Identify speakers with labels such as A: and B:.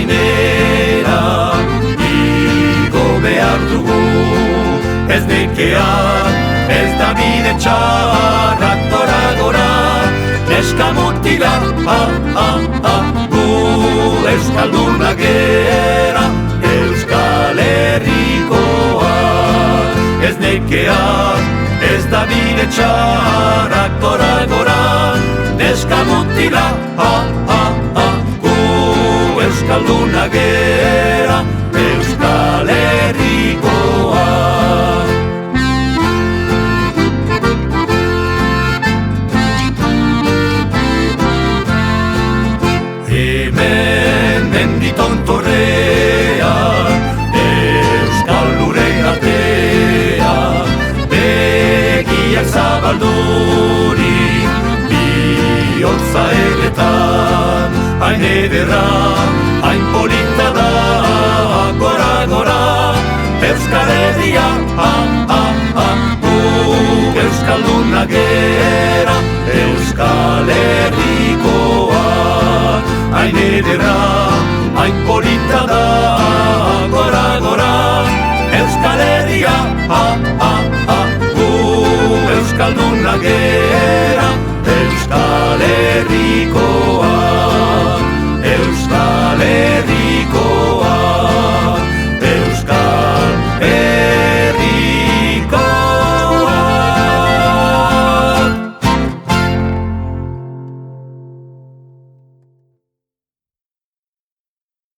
A: gainera igo behar dugu. Ez nekean, ez da bide txarrak gora, neska mutila, gu euskaldunak gera, Euskal Herrikoak. Ez nekean, ez da bide txarrak gora, neska mutila, gu euskaldunak gera, Euskal Herrikoak. Hemen menditon torrean, Euskal Luren artean, begiak zabaldurik, bihotza egetan, hain ederra, hain polita da, gora, Euskal Herria, gu euskaldunak gera, Euskal Herrikoak. Hain ederra, hain polita da, gora, Euskal Herria, gu euskaldunak gera, Euskal Herrikoak.